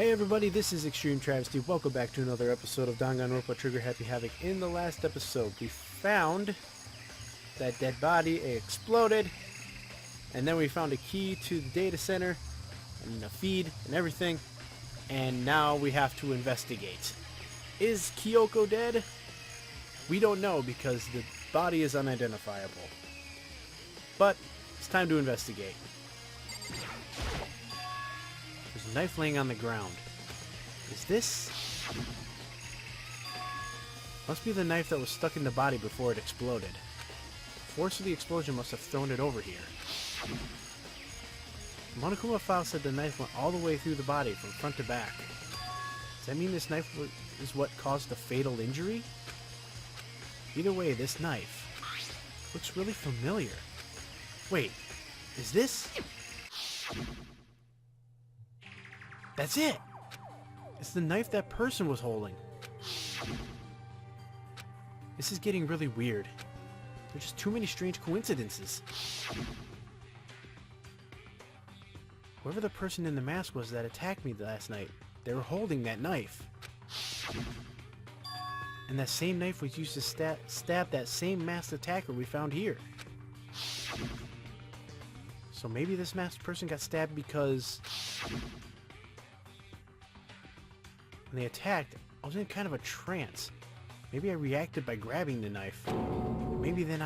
Hey everybody, this is Extreme Travesty. Welcome back to another episode of Danganronpa Trigger Happy Havoc. In the last episode, we found that dead body, it exploded, and then we found a key to the data center, and a feed, and everything, and now we have to investigate. Is Kyoko dead? We don't know because the body is unidentifiable. But it's time to investigate. There's a knife laying on the ground. Is this? Must be the knife that was stuck in the body before it exploded. The force of the explosion must have thrown it over here. The Monokuma file said the knife went all the way through the body from front to back. Does that mean this knife is what caused the fatal injury? Either way, this knife looks really familiar. Wait, is this? That's it! It's the knife that person was holding. This is getting really weird. There's just too many strange coincidences. Whoever the person in the mask was that attacked me last night, they were holding that knife. And that same knife was used to stab that same masked attacker we found here. So maybe this masked person got stabbed because when they attacked, I was in kind of a trance. Maybe I reacted by grabbing the knife. Maybe then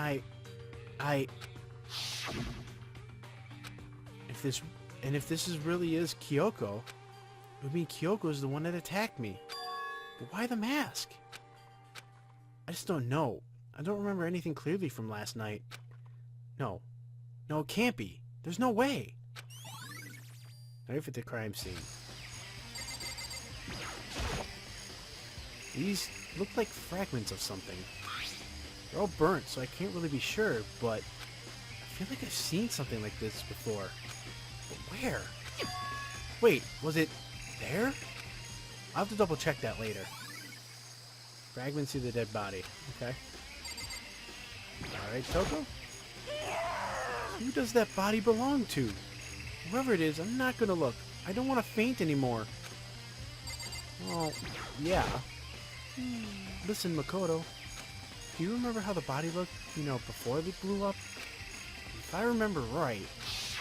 if this really is Kyoko, it would mean Kyoko is the one that attacked me. But why the mask? I just don't know. I don't remember anything clearly from last night. No, it can't be. There's no way. Knife at the crime scene. These look like fragments of something. They're all burnt, so I can't really be sure, but I feel like I've seen something like this before. But where? Wait, was it there? I'll have to double check that later. Fragments of the dead body. Okay. Alright, Kyoko? Who does that body belong to? Whoever it is, I'm not gonna look. I don't want to faint anymore. Well, yeah. Listen, Makoto. Do you remember how the body looked, before they blew up? If I remember right,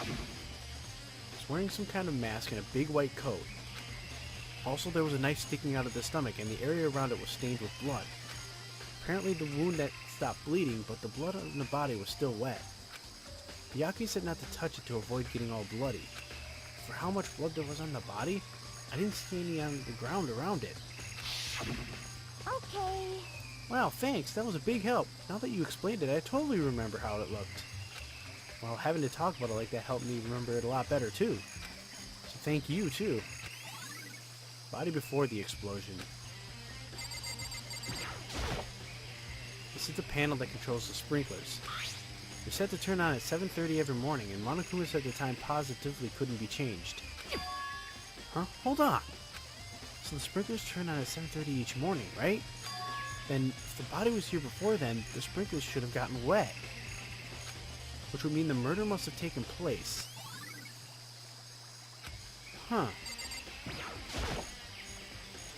he was wearing some kind of mask and a big white coat. Also, there was a knife sticking out of the stomach, and the area around it was stained with blood. Apparently, the wound that stopped bleeding, but the blood on the body was still wet. Byakuya said not to touch it to avoid getting all bloody. For how much blood there was on the body, I didn't see any on the ground around it. Okay. Wow, thanks. That was a big help. Now that you explained it, I totally remember how it looked. Well, having to talk about it like that helped me remember it a lot better, too. So thank you, too. Body before the explosion. This is the panel that controls the sprinklers. They're set to turn on at 7:30 every morning, and Monokuma said the time positively couldn't be changed. Huh? Hold on! So the sprinklers turn on at 7:30 each morning, right? Then, if the body was here before then, the sprinklers should have gotten wet. Which would mean the murder must have taken place. Huh.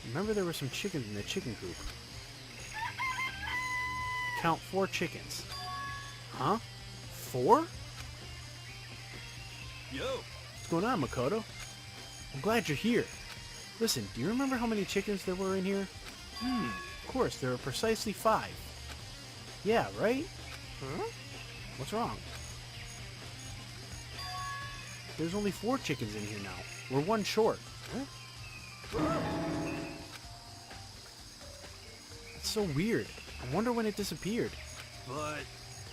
Remember there were some chickens in the chicken coop. Count 4 chickens. Huh? 4? Yo! What's going on, Makoto? I'm glad you're here. Listen, do you remember how many chickens there were in here? Of course, there were precisely 5. Yeah, right? Huh? What's wrong? There's only 4 chickens in here now. We're 1 short. Huh? That's so weird. I wonder when it disappeared. But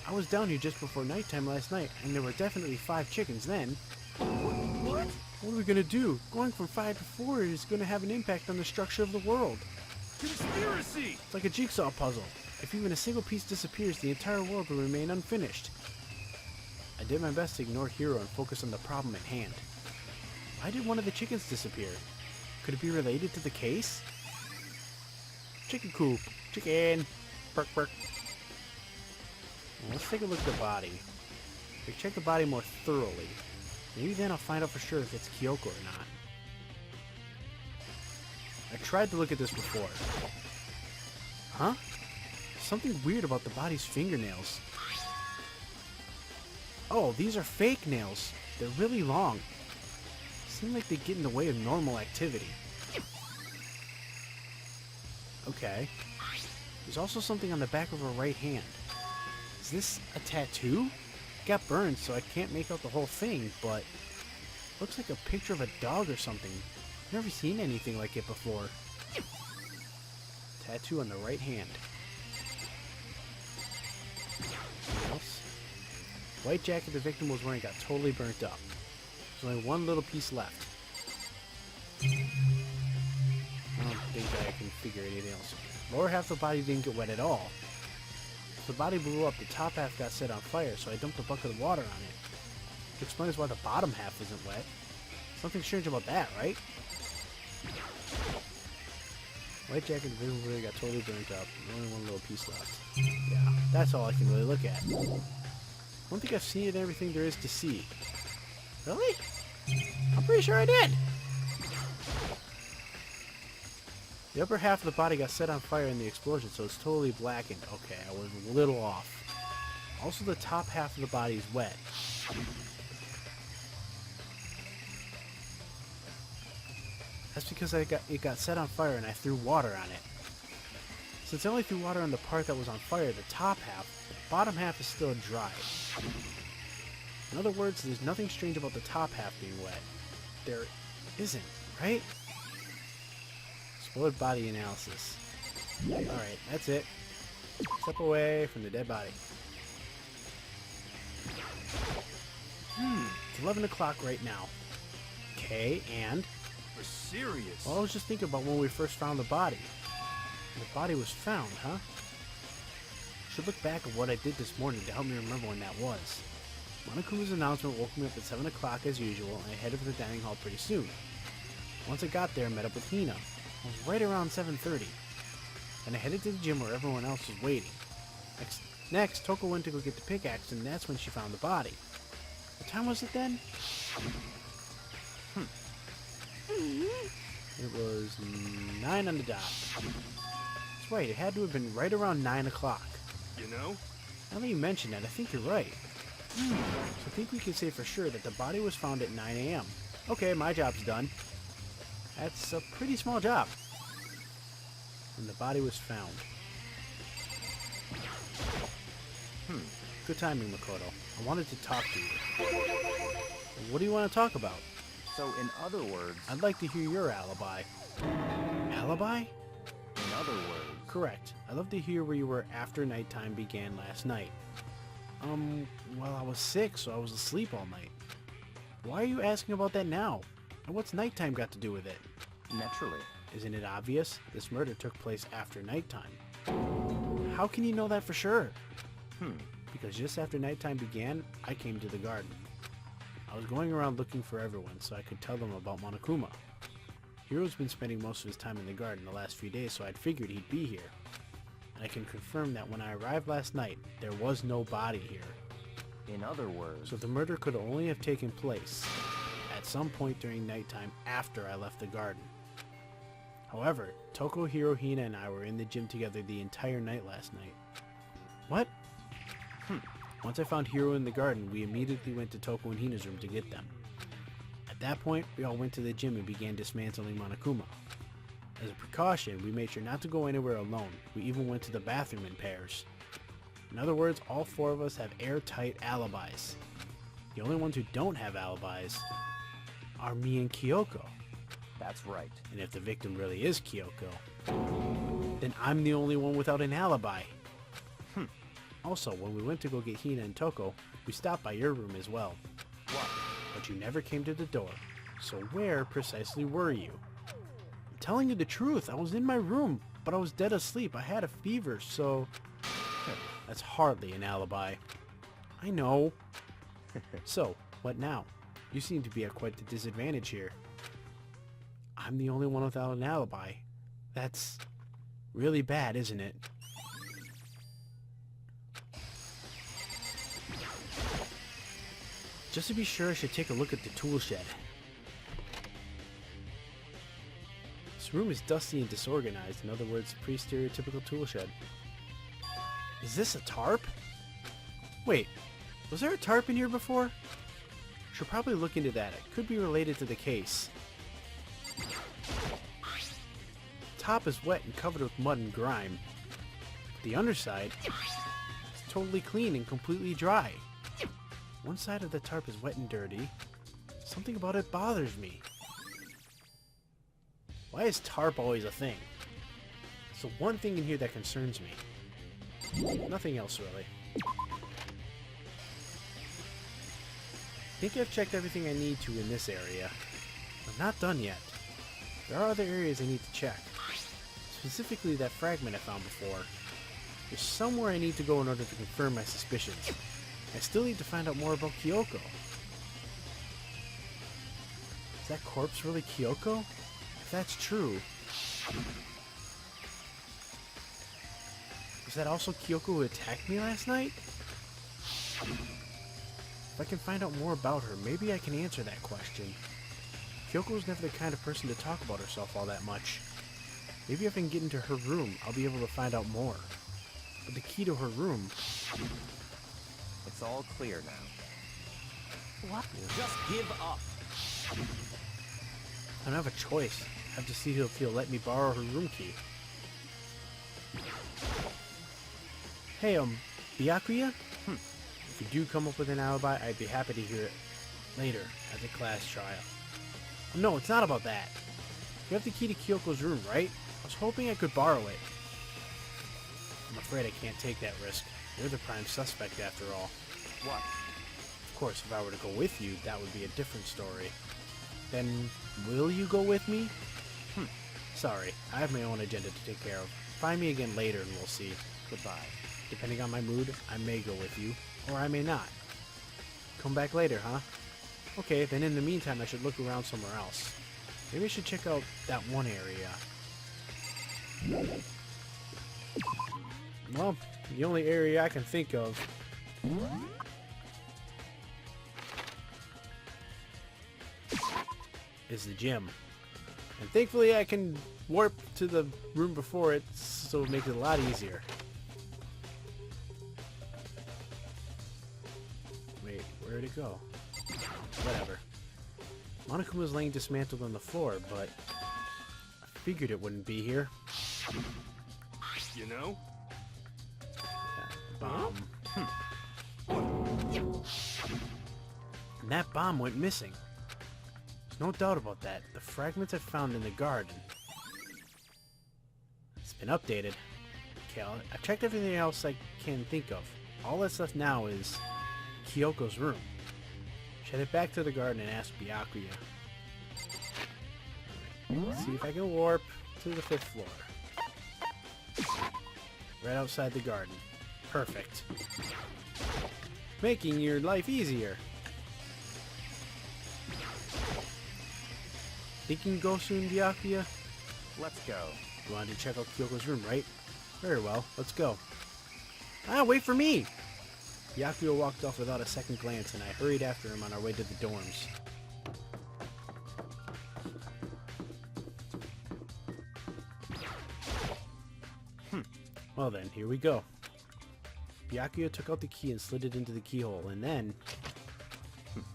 I was down here just before nighttime last night, and there were definitely 5 chickens then. what? What are we gonna do? Going from 5 to 4 is gonna have an impact on the structure of the world. Conspiracy! It's like a jigsaw puzzle. If even a single piece disappears, the entire world will remain unfinished. I did my best to ignore Hero and focus on the problem at hand. Why did one of the chickens disappear? Could it be related to the case? Chicken coop. Chicken. Bark, bark. Well, let's take a look at the body. We check the body more thoroughly. Maybe then I'll find out for sure if it's Kyoko or not. I tried to look at this before. Huh? Something weird about the body's fingernails. Oh, these are fake nails. They're really long. Seem like they get in the way of normal activity. Okay. There's also something on the back of her right hand. Is this a tattoo? It got burned, so I can't make out the whole thing, but looks like a picture of a dog or something. I've never seen anything like it before. Tattoo on the right hand. Anything else? White jacket the victim was wearing got totally burnt up. There's only one little piece left. I don't think I can figure anything else. Lower half of the body didn't get wet at all. If the body blew up, the top half got set on fire, so I dumped a bucket of water on it. Which explains why the bottom half isn't wet. Something strange about that, right? White jacket visibly got totally burnt up. Only one little piece left. Yeah, that's all I can really look at. I don't think I've seen everything there is to see. Really? I'm pretty sure I did! The upper half of the body got set on fire in the explosion, so it's totally blackened. Okay, I was a little off. Also, the top half of the body is wet. That's because it got set on fire and I threw water on it. Since I only threw water on the part that was on fire, the top half, the bottom half is still dry. In other words, there's nothing strange about the top half being wet. There isn't, right? Exploded body analysis. Alright, that's it. Step away from the dead body. It's 11 o'clock right now. Okay, and? We're serious. Well, I was just thinking about when we first found the body. The body was found, huh? Should look back at what I did this morning to help me remember when that was. Monokuma's announcement woke me up at 7 o'clock as usual, and I headed for the dining hall pretty soon. Once I got there, I met up with Hina. It was right around 7:30. And I headed to the gym where everyone else was waiting. Next, Toko went to go get the pickaxe, and that's when she found the body. What time was it then? It was 9 on the dot. That's right, it had to have been right around 9 o'clock. You know? Now that you mention that, I think you're right. So I think we can say for sure that the body was found at 9 a.m. Okay, my job's done. That's a pretty small job. And the body was found. Good timing, Makoto. I wanted to talk to you. What do you want to talk about? So, in other words... I'd like to hear your alibi. Alibi? In other words... Correct. I'd love to hear where you were after nighttime began last night. Well, I was sick, so I was asleep all night. Why are you asking about that now? And what's nighttime got to do with it? Naturally. Isn't it obvious? This murder took place after nighttime. How can you know that for sure? Because just after nighttime began, I came to the garden. I was going around looking for everyone so I could tell them about Monokuma. Hiro's been spending most of his time in the garden the last few days, so I'd figured he'd be here. And I can confirm that when I arrived last night, there was no body here. In other words... So the murder could only have taken place at some point during nighttime after I left the garden. However, Toko, Hiro, Hina, and I were in the gym together the entire night last night. What? Once I found Hiro in the garden, we immediately went to Toko and Hina's room to get them. At that point, we all went to the gym and began dismantling Monokuma. As a precaution, we made sure not to go anywhere alone. We even went to the bathroom in pairs. In other words, all four of us have airtight alibis. The only ones who don't have alibis are me and Kyoko. That's right. And if the victim really is Kyoko, then I'm the only one without an alibi. Also, when we went to go get Hina and Toko, we stopped by your room as well. What? But you never came to the door. So where precisely were you? I'm telling you the truth. I was in my room, but I was dead asleep. I had a fever, so... That's hardly an alibi. I know. So, what now? You seem to be at quite the disadvantage here. I'm the only one without an alibi. That's really bad, isn't it? Just to be sure, I should take a look at the tool shed. This room is dusty and disorganized. In other words, pretty stereotypical tool shed. Is this a tarp? Wait, was there a tarp in here before? Should probably look into that. It could be related to the case. The top is wet and covered with mud and grime. The underside is totally clean and completely dry. One side of the tarp is wet and dirty. Something about it bothers me. Why is tarp always a thing? It's the one thing in here that concerns me. Nothing else really. I think I've checked everything I need to in this area. I'm not done yet. There are other areas I need to check. Specifically that fragment I found before. There's somewhere I need to go in order to confirm my suspicions. I still need to find out more about Kyoko. Is that corpse really Kyoko? If that's true... Was that also Kyoko who attacked me last night? If I can find out more about her, maybe I can answer that question. Kyoko was never the kind of person to talk about herself all that much. Maybe if I can get into her room, I'll be able to find out more. But the key to her room... It's all clear now. What? Just give up. I don't have a choice. I have to see if he'll let me borrow her room key. Hey, Byakuya? If you do come up with an alibi, I'd be happy to hear it later at the class trial. No, it's not about that. You have the key to Kyoko's room, right? I was hoping I could borrow it. I'm afraid I can't take that risk. You're the prime suspect after all. What? Of course, if I were to go with you, that would be a different story. Then, will you go with me? Sorry, I have my own agenda to take care of. Find me again later and we'll see. Goodbye. Depending on my mood, I may go with you, or I may not. Come back later, huh? Okay, then in the meantime I should look around somewhere else. Maybe I should check out that one area. Well, the only area I can think of is the gym. And thankfully I can warp to the room before it, so it makes it a lot easier. Wait, where'd it go? Whatever. Monokuma's laying dismantled on the floor, but I figured it wouldn't be here. You know? That bomb. And that bomb went missing. There's no doubt about that. The fragments I found in the garden. It's been updated. Okay, I've checked everything else I can think of. All that's left now is Kyoko's room. Should head back to the garden and ask Byakuya. Let's see if I can warp to the 5th floor. Right outside the garden. Perfect. Making your life easier. Think you can go soon, Byakuya? Let's go. You wanted to check out Kyoko's room, right? Very well, let's go. Ah, wait for me! Byakuya walked off without a second glance, and I hurried after him on our way to the dorms. Well then, here we go. Byakuya took out the key and slid it into the keyhole, and then... and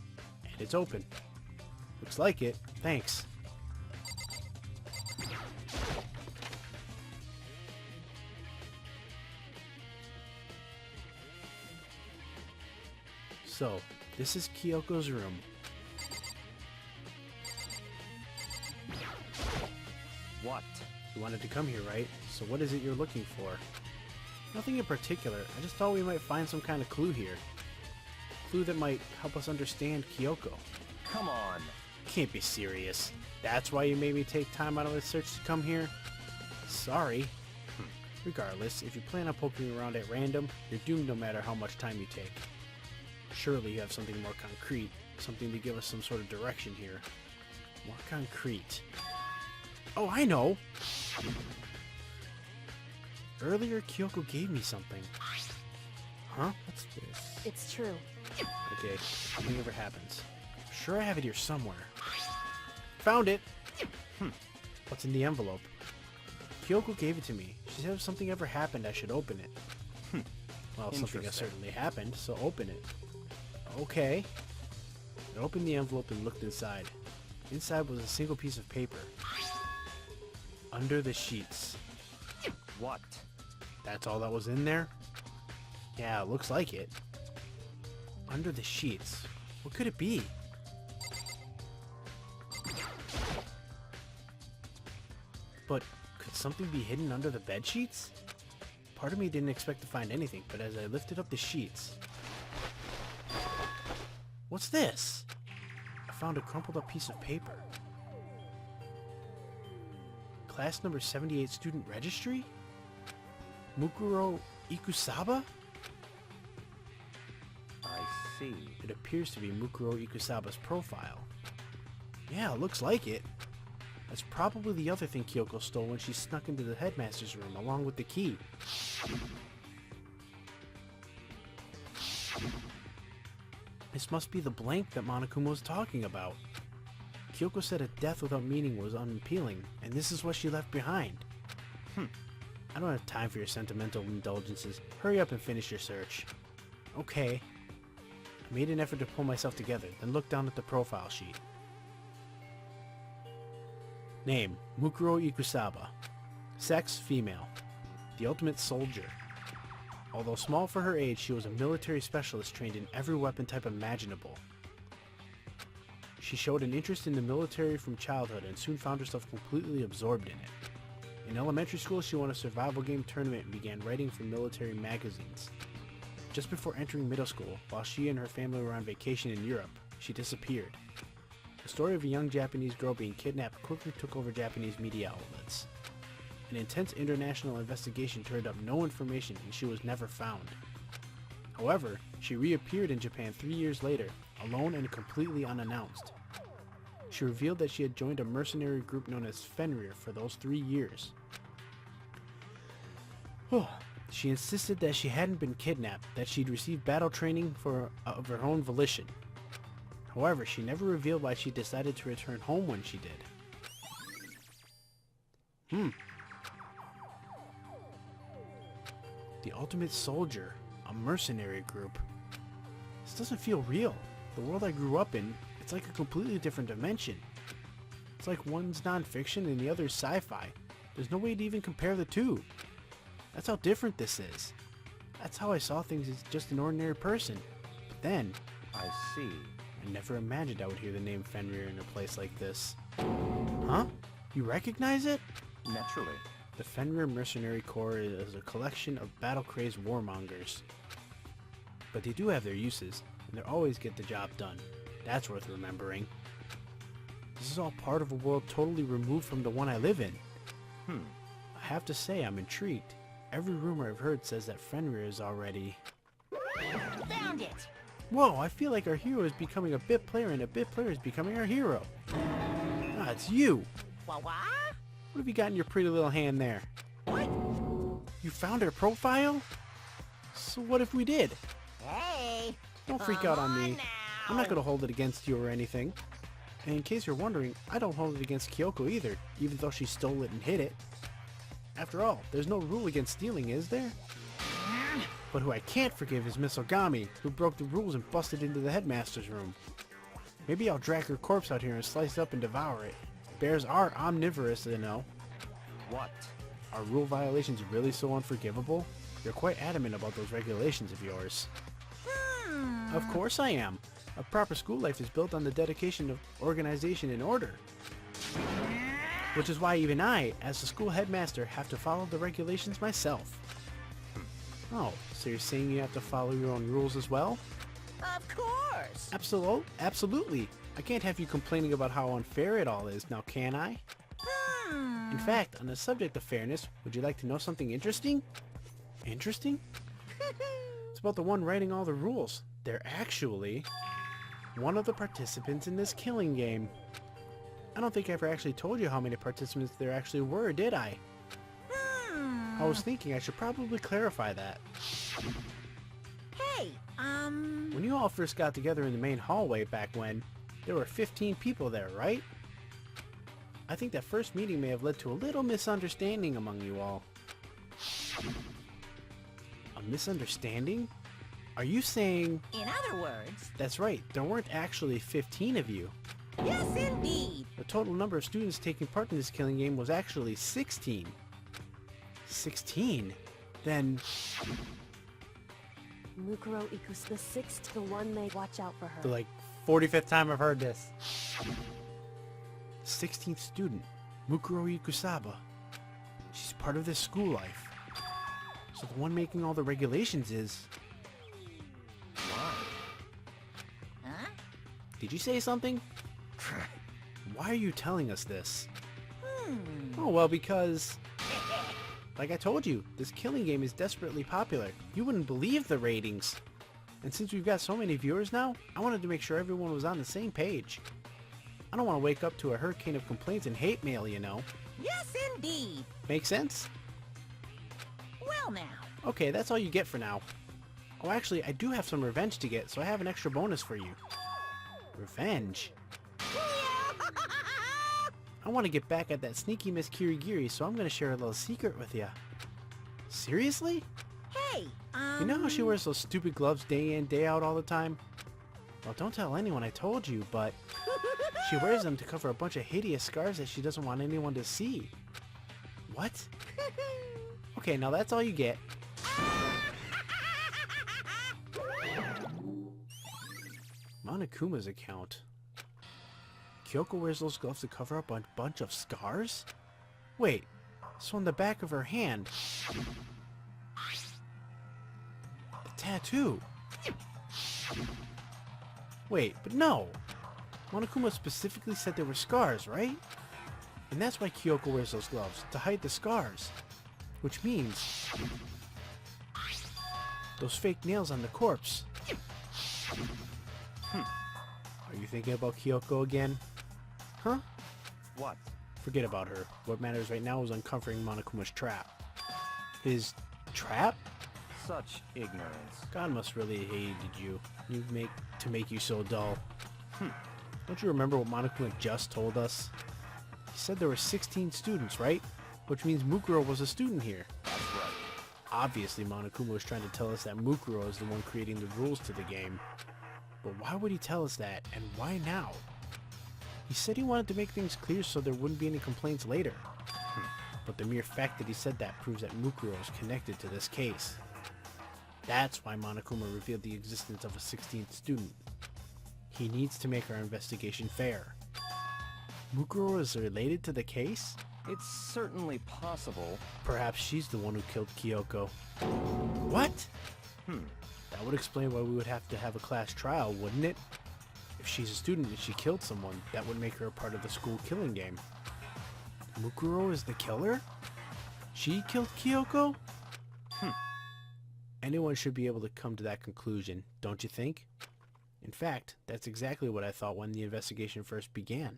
it's open. Looks like it. Thanks. So, this is Kyoko's room. What? You wanted to come here, right? So what is it you're looking for? Nothing in particular. I just thought we might find some kind of clue here. Clue that might help us understand Kyoko. Come on. Can't be serious. That's why you made me take time out of the search to come here? Sorry. Regardless, if you plan on poking around at random, you're doomed no matter how much time you take. Surely you have something more concrete, something to give us some sort of direction here. More concrete. Oh, I know! Earlier, Kyoko gave me something. Huh? What's this? It's true. Okay, nothing ever happens. I'm sure I have it here somewhere. Found it! What's in the envelope? Kyoko gave it to me. She said if something ever happened, I should open it. Well, something has certainly happened, so open it. Okay. I opened the envelope and looked inside. Inside was a single piece of paper. Under the sheets. What? That's all that was in there? Yeah, it looks like it. Under the sheets. What could it be? But could something be hidden under the bed sheets? Part of me didn't expect to find anything, but as I lifted up the sheets... What's this? I found a crumpled up piece of paper. Class number 78 student registry? Mukuro Ikusaba? I see. It appears to be Mukuro Ikusaba's profile. Yeah, it looks like it. That's probably the other thing Kyoko stole when she snuck into the headmaster's room along with the key. This must be the blank that Monokuma was talking about. Kyoko said a death without meaning was unappealing, and this is what she left behind. I don't have time for your sentimental indulgences. Hurry up and finish your search. Okay. I made an effort to pull myself together, then looked down at the profile sheet. Name, Mukuro Ikusaba. Sex, female. The ultimate soldier. Although small for her age, she was a military specialist trained in every weapon type imaginable. She showed an interest in the military from childhood and soon found herself completely absorbed in it. In elementary school, she won a survival game tournament and began writing for military magazines. Just before entering middle school, while she and her family were on vacation in Europe, she disappeared. The story of a young Japanese girl being kidnapped quickly took over Japanese media outlets. An intense international investigation turned up no information and she was never found. However, she reappeared in Japan 3 years later, alone and completely unannounced. She revealed that she had joined a mercenary group known as Fenrir for those 3 years. She insisted that she hadn't been kidnapped, that she'd received battle training of her own volition. However, she never revealed why she decided to return home when she did. The Ultimate Soldier, a mercenary group. This doesn't feel real. The world I grew up in, it's like a completely different dimension. It's like one's non-fiction and the other's sci-fi. There's no way to even compare the two. That's how different this is. That's how I saw things as just an ordinary person. But then, I see. I never imagined I would hear the name Fenrir in a place like this. Huh? You recognize it? Naturally. The Fenrir Mercenary Corps is a collection of battle-crazed warmongers. But they do have their uses, and they always get the job done. That's worth remembering. This is all part of a world totally removed from the one I live in. I have to say, I'm intrigued. Every rumor I've heard says that Fenrir is already... Found it! Whoa, I feel like our hero is becoming a bit player and a bit player is becoming our hero. Ah, it's you! What? What have you got in your pretty little hand there? What? You found her profile? So what if we did? Hey! Don't freak come out on me. now. I'm not going to hold it against you or anything. And in case you're wondering, I don't hold it against Kyoko either, even though she stole it and hid it. After all, there's no rule against stealing, is there? But who I can't forgive is Miss Ogami, who broke the rules and busted into the headmaster's room. Maybe I'll drag her corpse out here and slice it up and devour it. Bears are omnivorous, you know. What? Are rule violations really so unforgivable? You're quite adamant about those regulations of yours. Of course I am. A proper school life is built on the dedication of organization and order. Which is why even I, as the school headmaster, have to follow the regulations myself. Oh, so you're saying you have to follow your own rules as well? Of course! Absolutely. I can't have you complaining about how unfair it all is, now can I? In fact, on the subject of fairness, would you like to know something interesting? Interesting? It's about the one writing all the rules. They're actually one of the participants in this killing game. I don't think I ever actually told you how many participants there actually were, did I? I was thinking I should probably clarify that. Hey, When you all first got together in the main hallway back when, there were 15 people there, right? I think that first meeting may have led to a little misunderstanding among you all. A misunderstanding? Are you saying... In other words, That's right, there weren't actually 15 of you. yes indeed. The total number of students taking part in this killing game was actually 16. 16? Then... Mukuro equals the 6th, the one may watch out for her. the, like, 45th time I've heard this. 16th student, Mukuro Ikusaba. She's part of this school life. So the one making all the regulations is... Why? Huh? Did you say something? Why are you telling us this? Hmm. Oh, well, because... Like I told you, this killing game is desperately popular. You wouldn't believe the ratings. And since we've got so many viewers now, I wanted to make sure everyone was on the same page. I don't want to wake up to a hurricane of complaints and hate mail, you know. Yes indeed. Make sense? Well now. Okay, that's all you get for now. Oh, actually, I do have some revenge to get, so I have an extra bonus for you. Revenge? I want to get back at that sneaky Miss Kirigiri, so I'm going to share a little secret with you. Seriously? Hey, You know how she wears those stupid gloves day in, day out all the time? Well, don't tell anyone I told you, but she wears them to cover a bunch of hideous scars that she doesn't want anyone to see. What? Okay, now that's all you get. Monokuma's account. Kyoko wears those gloves to cover up a bunch of scars? Wait, so on the back of her hand... the tattoo! Wait, but no! Monokuma specifically said they were scars, right? And that's why Kyoko wears those gloves, to hide the scars. Which means... those fake nails on the corpse. Are you thinking about Kyoko again? Huh? What? Forget about her. What matters right now is uncovering Monokuma's trap. His trap? Such ignorance. God must really have hated you. To make you so dull. Don't you remember what Monokuma just told us? He said there were 16 students, right? Which means Mukuro was a student here. That's right. Obviously, Monokuma was trying to tell us that Mukuro is the one creating the rules to the game. But why would he tell us that, and why now? He said he wanted to make things clear so there wouldn't be any complaints later. But the mere fact that he said that proves that Mukuro is connected to this case. That's why Monokuma revealed the existence of a 16th student. He needs to make our investigation fair. Mukuro is related to the case? It's certainly possible. Perhaps she's the one who killed Kyoko. What? That would explain why we would have to have a class trial, wouldn't it? If she's a student and she killed someone, that would make her a part of the school killing game. Mukuro is the killer? She killed Kyoko? Anyone should be able to come to that conclusion, don't you think? In fact, that's exactly what I thought when the investigation first began.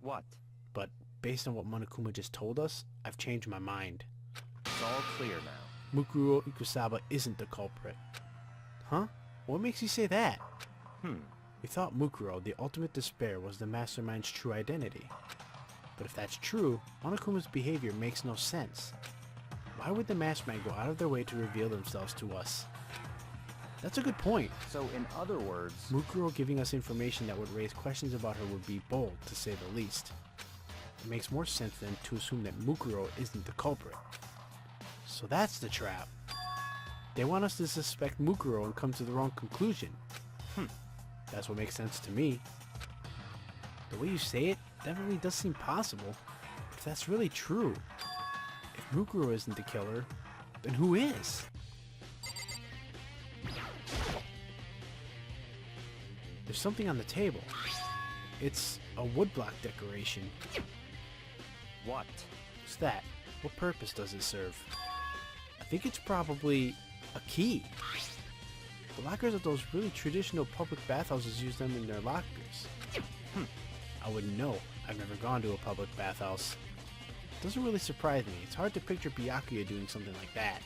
What? But based on what Monokuma just told us, I've changed my mind. It's all clear now. Mukuro Ikusaba isn't the culprit. Huh? What makes you say that? We thought Mukuro, the ultimate despair, was the mastermind's true identity. But if that's true, Monokuma's behavior makes no sense. Why would the mastermind go out of their way to reveal themselves to us? That's a good point. So in other words... Mukuro giving us information that would raise questions about her would be bold, to say the least. It makes more sense than to assume that Mukuro isn't the culprit. So that's the trap. They want us to suspect Mukuro and come to the wrong conclusion. That's what makes sense to me. The way you say it, that really does seem possible. But if that's really true, if Mukuro isn't the killer, then who is? There's something on the table. It's a woodblock decoration. What? What's that? What purpose does it serve? I think it's probably a key. The lockers of those really traditional public bathhouses use them in their lockers. I wouldn't know. I've never gone to a public bathhouse. It doesn't really surprise me. It's hard to picture Byakuya doing something like that.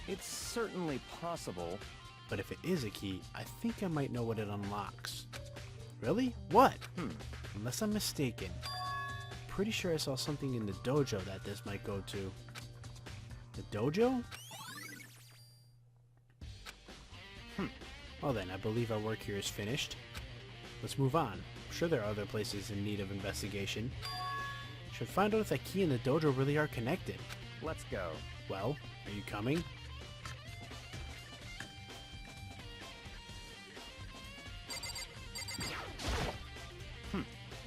It's certainly possible. But if it is a key, I think I might know what it unlocks. Really? What? Unless I'm mistaken. pretty sure I saw something in the dojo that this might go to. The dojo? Well then, I believe our work here is finished. Let's move on. I'm sure there are other places in need of investigation. Should find out if that key and the dojo really are connected. Let's go. Well, are you coming?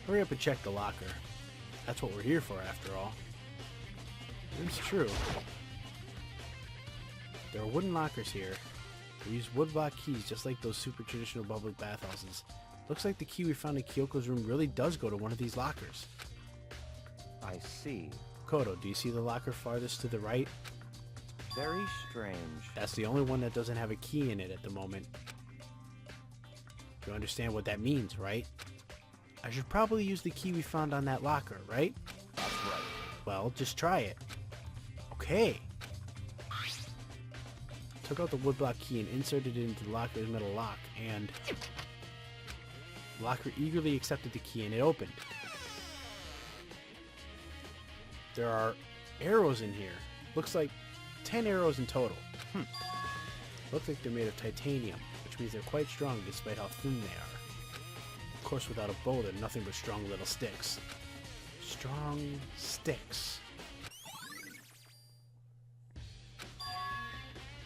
Hurry up and check the locker. That's what we're here for, after all. It's true. There are wooden lockers here. We use woodblock keys just like those super traditional public bathhouses. Looks like the key we found in Kyoko's room really does go to one of these lockers. I see. Makoto, do you see the locker farthest to the right? Very strange. That's the only one that doesn't have a key in it at the moment. You understand what that means, right? I should probably use the key we found on that locker, right? That's right. Well, just try it. Okay. Took out the woodblock key and inserted it into the locker's metal lock, and the locker eagerly accepted the key and it opened. There are arrows in here. Looks like 10 arrows in total. Looks like they're made of titanium, which means they're quite strong despite how thin they are. Of course, without a bow, they're nothing but strong little sticks. Strong sticks.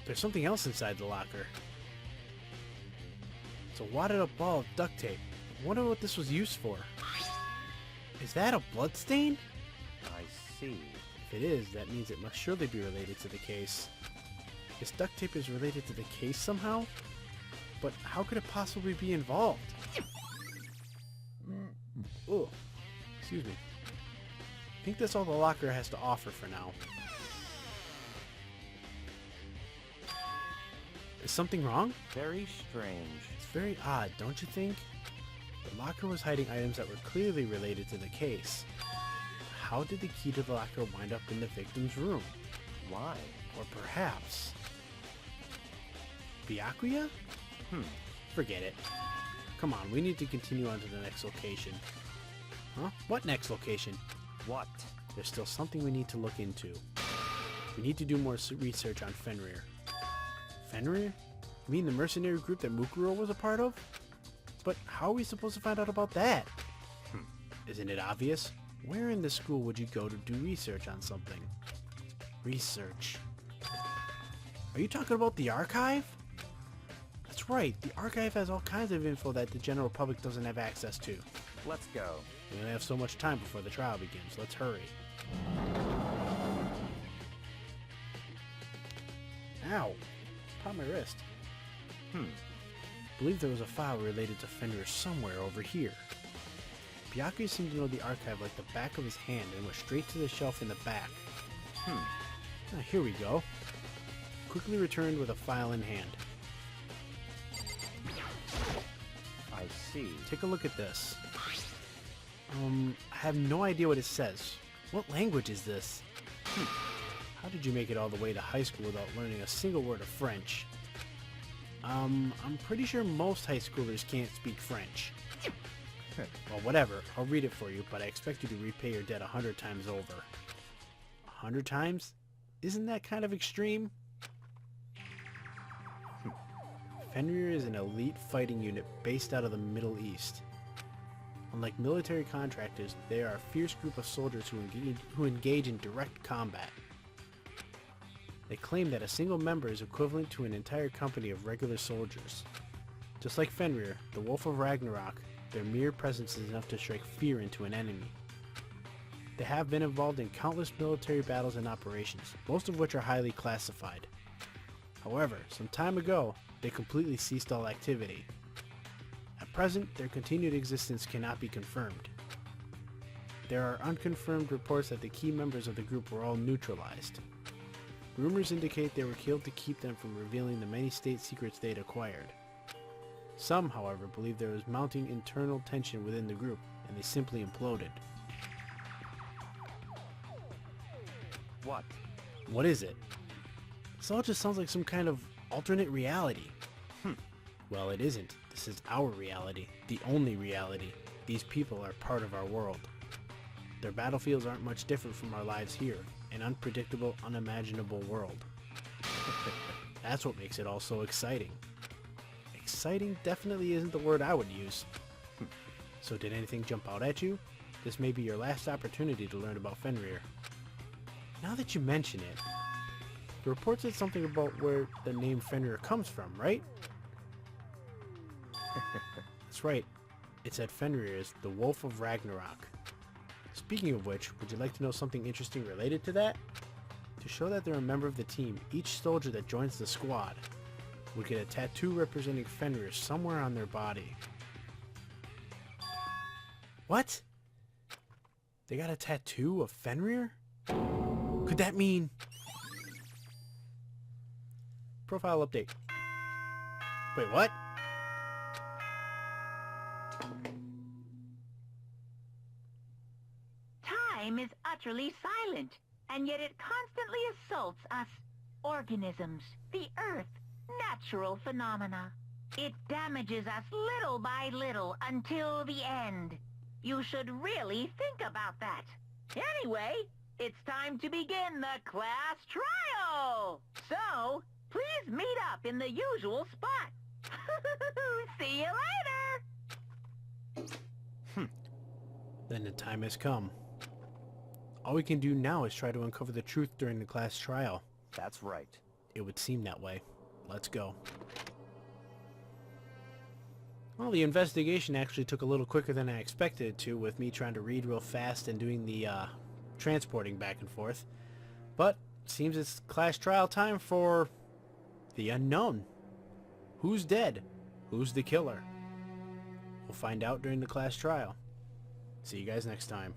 There's something else inside the locker. It's a wadded up ball of duct tape. I wonder what this was used for. Is that a blood stain? I see. If it is, that means it must surely be related to the case. This duct tape is related to the case somehow? But how could it possibly be involved? Oh, excuse me. I think that's all the locker has to offer for now. Is something wrong? Very strange. It's very odd, don't you think? The locker was hiding items that were clearly related to the case. How did the key to the locker wind up in the victim's room? Why? Or perhaps... Byakuya? Forget it. Come on, we need to continue on to the next location. Huh? What next location? What? There's still something we need to look into. We need to do more research on Fenrir. Fenrir? You mean the mercenary group that Mukuro was a part of? But how are we supposed to find out about that? Isn't it obvious? Where in the school would you go to do research on something? Research. Are you talking about the archive? That's right, the archive has all kinds of info that the general public doesn't have access to. Let's go. We only have so much time before the trial begins. Let's hurry. Ow! Popped my wrist. Believe there was a file related to Fenrir somewhere over here. Byakuya seemed to know the archive like the back of his hand and went straight to the shelf in the back. Here we go. Quickly returned with a file in hand. I see. Take a look at this. I have no idea what it says. What language is this? How did you make it all the way to high school without learning a single word of French? I'm pretty sure most high schoolers can't speak French. Well, whatever. I'll read it for you, but I expect you to repay your debt 100 times over. 100 times? Isn't that kind of extreme? Fenrir is an elite fighting unit based out of the Middle East. Unlike military contractors, they are a fierce group of soldiers who engage in direct combat. They claim that a single member is equivalent to an entire company of regular soldiers. Just like Fenrir, the Wolf of Ragnarok, their mere presence is enough to strike fear into an enemy. They have been involved in countless military battles and operations, most of which are highly classified. However, some time ago, they completely ceased all activity. At present, their continued existence cannot be confirmed. There are unconfirmed reports that the key members of the group were all neutralized. Rumors indicate they were killed to keep them from revealing the many state secrets they had acquired. Some, however, believe there was mounting internal tension within the group, and they simply imploded. What? What is it? This all just sounds like some kind of alternate reality. Well, it isn't. This is our reality, the only reality. These people are part of our world. their battlefields aren't much different from our lives here, an unpredictable, unimaginable world. That's what makes it all so exciting. Exciting definitely isn't the word I would use. So did anything jump out at you? This may be your last opportunity to learn about Fenrir. Now that you mention it, the report said something about where the name Fenrir comes from, right? That's right. It said Fenrir is the Wolf of Ragnarok. Speaking of which, would you like to know something interesting related to that? To show that they're a member of the team, each soldier that joins the squad would get a tattoo representing Fenrir somewhere on their body. What? They got a tattoo of Fenrir? Could that mean... Profile update. Wait, what? Time is utterly silent, and yet it constantly assaults us, organisms, the Earth, natural phenomena. It damages us little by little until the end. You should really think about that. Anyway, it's time to begin the class trial! So, please meet up in the usual spot. See you later! Then the time has come. All we can do now is try to uncover the truth during the class trial. That's right. It would seem that way. Let's go. Well, the investigation actually took a little quicker than I expected it to, with me trying to read real fast and doing the transporting back and forth. But it seems it's class trial time for the unknown. Who's dead? Who's the killer? We'll find out during the class trial. See you guys next time.